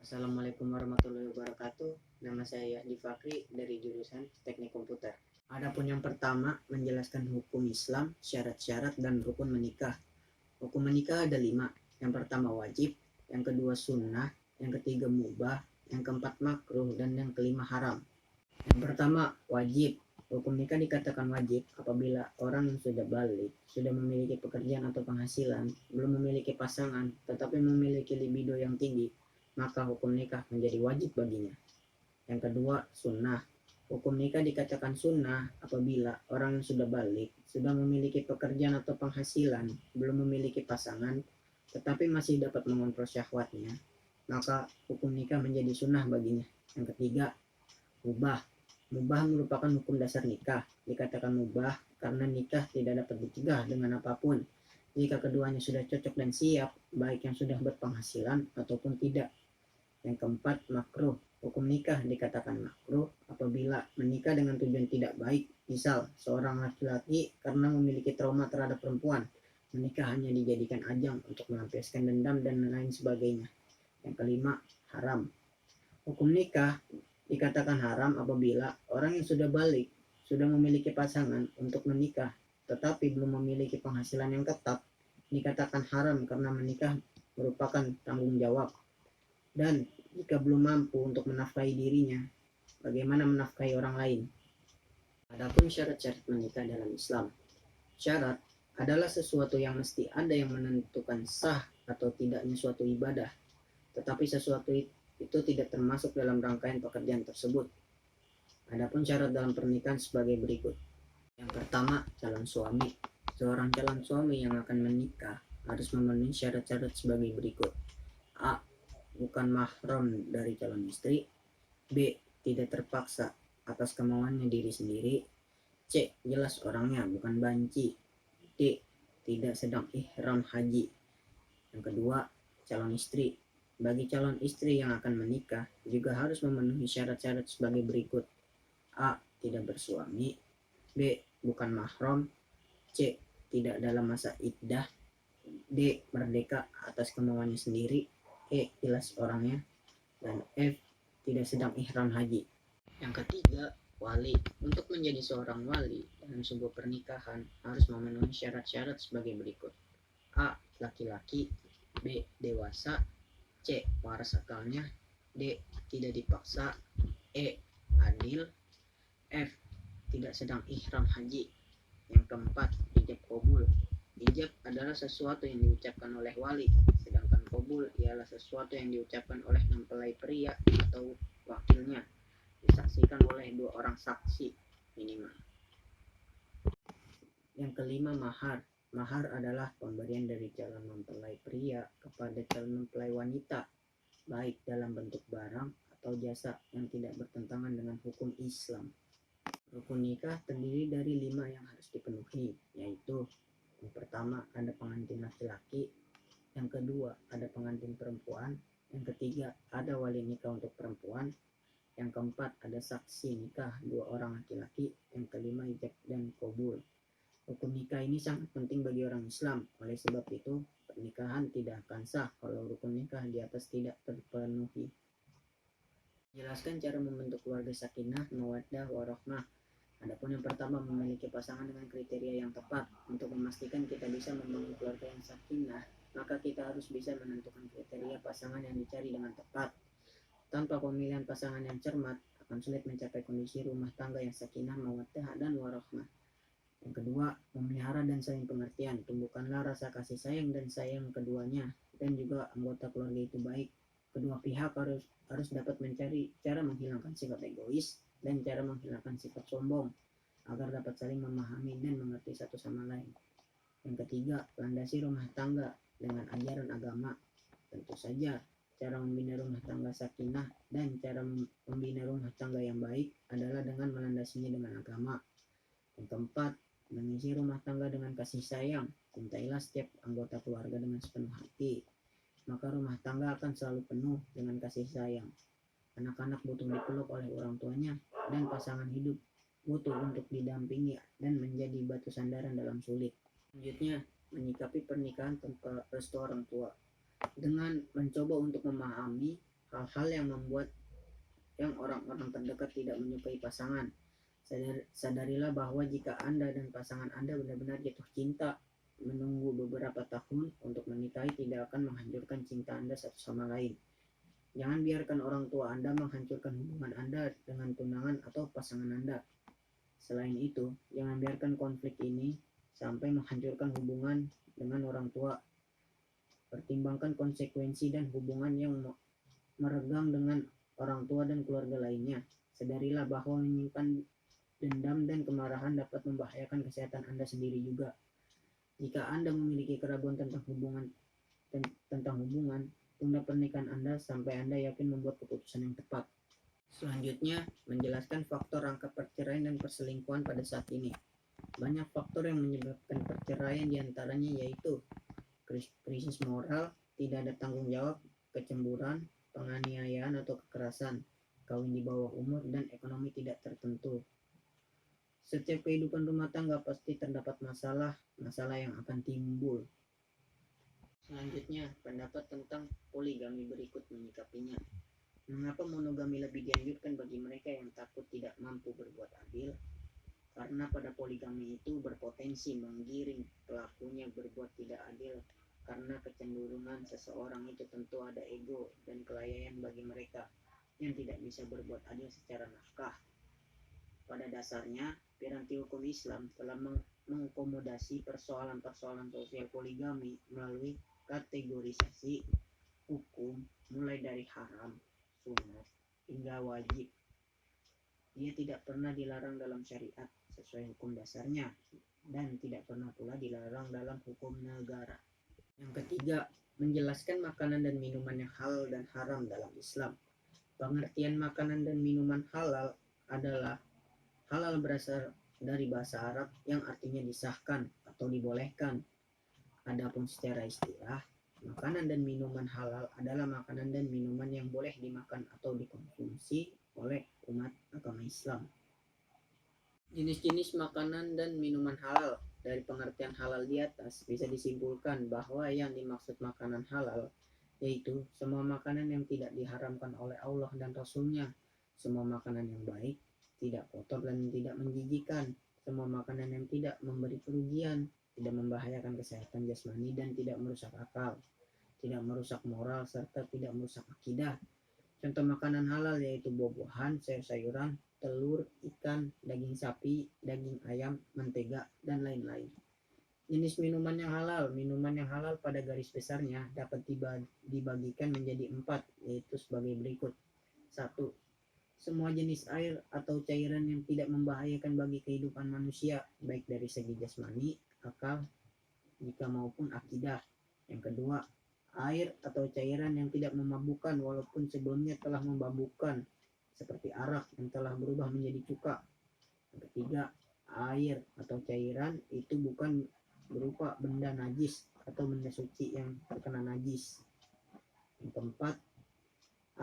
Assalamualaikum warahmatullahi wabarakatuh. Nama saya Yahdi Fakri dari jurusan Teknik Komputer. Adapun yang pertama, menjelaskan hukum Islam, syarat-syarat dan rukun menikah. Hukum menikah ada 5. Yang pertama wajib, yang kedua sunnah, yang ketiga mubah, yang keempat makruh, dan yang kelima haram. Yang pertama wajib. Hukum nikah dikatakan wajib apabila orang yang sudah balik, sudah memiliki pekerjaan atau penghasilan, belum memiliki pasangan, tetapi memiliki libido yang tinggi, maka hukum nikah menjadi wajib baginya. Yang kedua, sunnah. Hukum nikah dikatakan sunnah apabila orang yang sudah balik, sudah memiliki pekerjaan atau penghasilan, belum memiliki pasangan, tetapi masih dapat mengontrol syahwatnya, maka hukum nikah menjadi sunnah baginya. Yang ketiga, mubah. Mubah merupakan hukum dasar nikah. Dikatakan mubah karena nikah tidak dapat dicegah dengan apapun jika keduanya sudah cocok dan siap, baik yang sudah berpenghasilan ataupun tidak. Yang keempat, makruh. Hukum nikah dikatakan makruh apabila menikah dengan tujuan tidak baik. Misal, seorang laki-laki karena memiliki trauma terhadap perempuan, menikah hanya dijadikan ajang untuk melampiaskan dendam dan lain sebagainya. Yang kelima, haram. Hukum nikah dikatakan haram apabila orang yang sudah balik, sudah memiliki pasangan untuk menikah, tetapi belum memiliki penghasilan yang tetap, dikatakan haram karena menikah merupakan tanggung jawab. Dan jika belum mampu untuk menafkahi dirinya, bagaimana menafkahi orang lain? Adapun syarat-syarat menikah dalam Islam. Syarat adalah sesuatu yang mesti ada yang menentukan sah atau tidaknya suatu ibadah, tetapi sesuatu itu tidak termasuk dalam rangkaian pekerjaan tersebut. Adapun syarat dalam pernikahan sebagai berikut. Yang pertama, calon suami. Seorang calon suami yang akan menikah harus memenuhi syarat-syarat sebagai berikut. A. Bukan mahram dari calon istri. B. Tidak terpaksa atas kemauannya diri sendiri. C. Jelas orangnya bukan banci. D. Tidak sedang ihram haji. Yang kedua, calon istri. Bagi calon istri yang akan menikah juga harus memenuhi syarat-syarat sebagai berikut. A. Tidak bersuami. B. Bukan mahram. C. Tidak dalam masa iddah. D. Merdeka atas kemauannya sendiri. E. Jelas orangnya. Dan F. Tidak sedang ihram haji. Yang ketiga, wali. Untuk menjadi seorang wali dalam sebuah pernikahan harus memenuhi syarat-syarat sebagai berikut. A. Laki-laki. B. Dewasa. C. Waras akalnya. D. Tidak dipaksa. E. Adil. F. Tidak sedang ihram haji. Yang keempat, ijab kabul. Ijab adalah sesuatu yang diucapkan oleh wali, sedangkan kabul ialah sesuatu yang diucapkan oleh mempelai pria atau wakilnya, disaksikan oleh 2 orang saksi minimal. Yang kelima, mahar. Mahar adalah pemberian dari calon mempelai pria kepada calon mempelai wanita, baik dalam bentuk barang atau jasa yang tidak bertentangan dengan hukum Islam. Rukun nikah terdiri dari 5 yang harus dipenuhi, yaitu yang pertama ada pengantin laki-laki, yang kedua ada pengantin perempuan, yang ketiga ada wali nikah untuk perempuan, yang keempat ada saksi nikah 2 orang laki-laki, yang kelima ijab dan kabul. Hukum nikah ini sangat penting bagi orang Islam. Oleh sebab itu, pernikahan tidak akan sah kalau rukun nikah di atas tidak terpenuhi. Jelaskan cara membentuk keluarga sakinah, mawaddah, warahmah. Adapun yang pertama, memiliki pasangan dengan kriteria yang tepat. Untuk memastikan kita bisa membangun keluarga yang sakinah, maka kita harus bisa menentukan kriteria pasangan yang dicari dengan tepat. Tanpa pemilihan pasangan yang cermat, akan sulit mencapai kondisi rumah tangga yang sakinah, mawaddah, dan warahmah. Yang kedua, memelihara dan saling pengertian. Tumbuhkanlah rasa kasih sayang dan sayang keduanya, dan juga anggota keluarga itu baik. Kedua pihak harus dapat mencari cara menghilangkan sifat egois dan cara menghilangkan sifat sombong, agar dapat saling memahami dan mengerti satu sama lain. Yang ketiga, landasi rumah tangga dengan ajaran agama. Tentu saja, cara membina rumah tangga sakinah dan cara membina rumah tangga yang baik adalah dengan melandasinya dengan agama. Yang keempat, mengisi rumah tangga dengan kasih sayang. Cintailah setiap anggota keluarga dengan sepenuh hati, maka rumah tangga akan selalu penuh dengan kasih sayang. Anak-anak butuh dipeluk oleh orang tuanya, dan pasangan hidup butuh untuk didampingi dan menjadi batu sandaran dalam sulit. Selanjutnya, menyikapi pernikahan tanpa restu orang tua. Dengan mencoba untuk memahami hal-hal yang membuat orang-orang terdekat tidak menyukai pasangan. Sadarilah bahwa jika Anda dan pasangan Anda benar-benar jatuh cinta, menunggu beberapa tahun untuk menikahi tidak akan menghancurkan cinta Anda satu sama lain. Jangan biarkan orang tua Anda menghancurkan hubungan Anda dengan tunangan atau pasangan Anda. Selain itu, jangan biarkan konflik ini sampai menghancurkan hubungan dengan orang tua. Pertimbangkan konsekuensi dan hubungan yang meregang dengan orang tua dan keluarga lainnya. Sadarilah bahwa menyimpan dendam dan kemarahan dapat membahayakan kesehatan Anda sendiri juga. Jika Anda memiliki keraguan tentang hubungan, tunda pernikahan Anda sampai Anda yakin membuat keputusan yang tepat. Selanjutnya, menjelaskan faktor angka perceraian dan perselingkuhan pada saat ini. Banyak faktor yang menyebabkan perceraian, diantaranya yaitu krisis moral, tidak ada tanggung jawab, kecemburuan, penganiayaan atau kekerasan, kawin di bawah umur, dan ekonomi tidak tertentu. Setiap kehidupan rumah tangga pasti terdapat masalah yang akan timbul. Selanjutnya, pendapat tentang poligami berikut menyikapinya. Mengapa monogami lebih dianjurkan bagi mereka yang takut tidak mampu berbuat adil? Karena pada poligami itu berpotensi menggiring pelakunya berbuat tidak adil. Karena kecenderungan seseorang itu tentu ada ego dan kelalaian bagi mereka yang tidak bisa berbuat adil secara nafkah. Pada dasarnya, piranti hukum Islam telah mengakomodasi persoalan-persoalan sosial poligami melalui kategorisasi hukum mulai dari haram, sunnah, hingga wajib. Dia tidak pernah dilarang dalam syariat sesuai hukum dasarnya dan tidak pernah pula dilarang dalam hukum negara. Yang ketiga, menjelaskan makanan dan minuman yang halal dan haram dalam Islam. Pengertian makanan dan minuman halal adalah halal berasal dari bahasa Arab yang artinya disahkan atau dibolehkan. Adapun secara istilah, makanan dan minuman halal adalah makanan dan minuman yang boleh dimakan atau dikonsumsi oleh umat agama Islam. Jenis-jenis makanan dan minuman halal. Dari pengertian halal di atas bisa disimpulkan bahwa yang dimaksud makanan halal yaitu semua makanan yang tidak diharamkan oleh Allah dan Rasul-Nya, semua makanan yang baik, tidak kotor dan tidak menjijikan, semua makanan yang tidak memberi kerugian, tidak membahayakan kesehatan jasmani dan tidak merusak akal, tidak merusak moral serta tidak merusak akidah. Contoh makanan halal yaitu buah-buahan, sayur-sayuran, telur, ikan, daging sapi, daging ayam, mentega, dan lain-lain. Jenis minuman yang halal pada garis besarnya dapat dibagikan menjadi 4, yaitu sebagai berikut. 1. Semua jenis air atau cairan yang tidak membahayakan bagi kehidupan manusia, baik dari segi jasmani, akal, jika maupun akidah. Yang kedua, air atau cairan yang tidak memabukkan walaupun sebelumnya telah memabukkan, seperti arak yang telah berubah menjadi cuka. Yang ketiga, air atau cairan itu bukan berupa benda najis atau benda suci yang terkena najis. Yang keempat,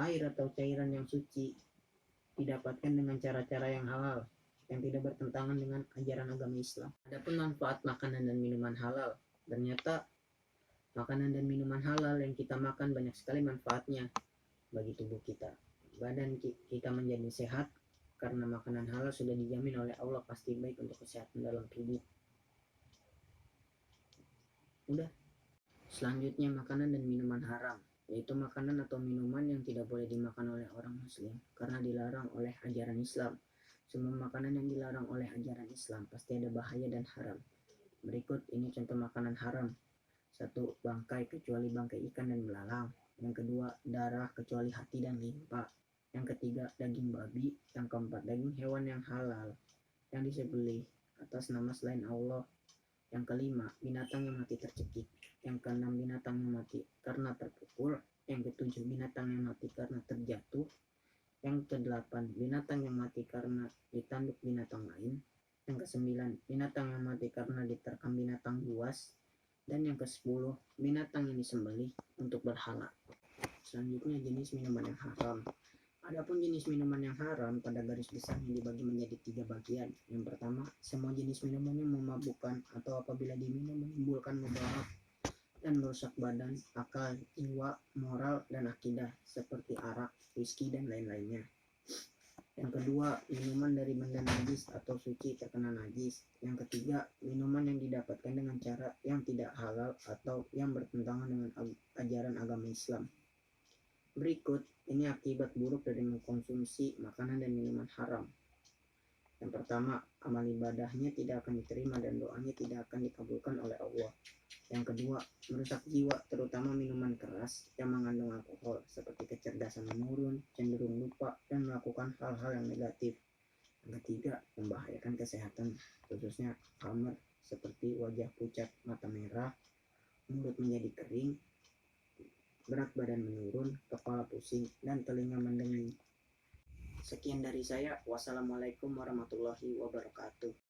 air atau cairan yang suci didapatkan dengan cara-cara yang halal yang tidak bertentangan dengan ajaran agama Islam. Adapun manfaat makanan dan minuman halal, ternyata makanan dan minuman halal yang kita makan banyak sekali manfaatnya bagi tubuh kita. Badan kita menjadi sehat karena makanan halal sudah dijamin oleh Allah pasti baik untuk kesehatan dalam tubuh. Udah. Selanjutnya, makanan dan minuman haram, yaitu makanan atau minuman yang tidak boleh dimakan oleh orang muslim karena dilarang oleh ajaran Islam. Semua makanan yang dilarang oleh ajaran Islam pasti ada bahaya dan haram. Berikut ini contoh makanan haram. 1. Bangkai kecuali bangkai ikan dan belalang. Yang kedua, darah kecuali hati dan limpa. Yang ketiga, daging babi. Yang keempat, daging hewan yang halal yang disembelih atas nama selain Allah. Yang kelima, binatang yang mati tercekik. Yang keenam, binatang yang mati karena terpukul. Yang ketujuh, binatang yang mati karena terjatuh. Yang kedelapan, binatang yang mati karena ditanduk binatang lain. Yang kesembilan, binatang yang mati karena diterkam binatang buas. Dan yang ke-10, binatang yang disembelih untuk berhala. Selanjutnya, jenis minuman yang haram. Adapun jenis minuman yang haram pada garis besarnya dibagi menjadi 3 bagian. Yang pertama, semua jenis minuman yang memabukkan atau apabila diminum menimbulkan mudarat dan merusak badan, akal, jiwa, moral, dan akidah seperti arak, whisky, dan lain-lainnya. Yang kedua, minuman dari benda najis atau suci terkena najis. Yang ketiga, minuman yang didapatkan dengan cara yang tidak halal atau yang bertentangan dengan ajaran agama Islam. Berikut ini akibat buruk dari mengkonsumsi makanan dan minuman haram. Yang pertama, amal ibadahnya tidak akan diterima dan doanya tidak akan dikabulkan oleh Allah. Yang kedua, merusak jiwa, terutama minuman keras yang mengandung alkohol, seperti kecerdasan menurun, cenderung lupa, dan melakukan hal-hal yang negatif. Yang ketiga, membahayakan kesehatan, khususnya Alzheimer, seperti wajah pucat, mata merah, mulut menjadi kering, berat badan menurun, kepala pusing, dan telinga mendenging. Sekian dari saya. Wassalamualaikum warahmatullahi wabarakatuh.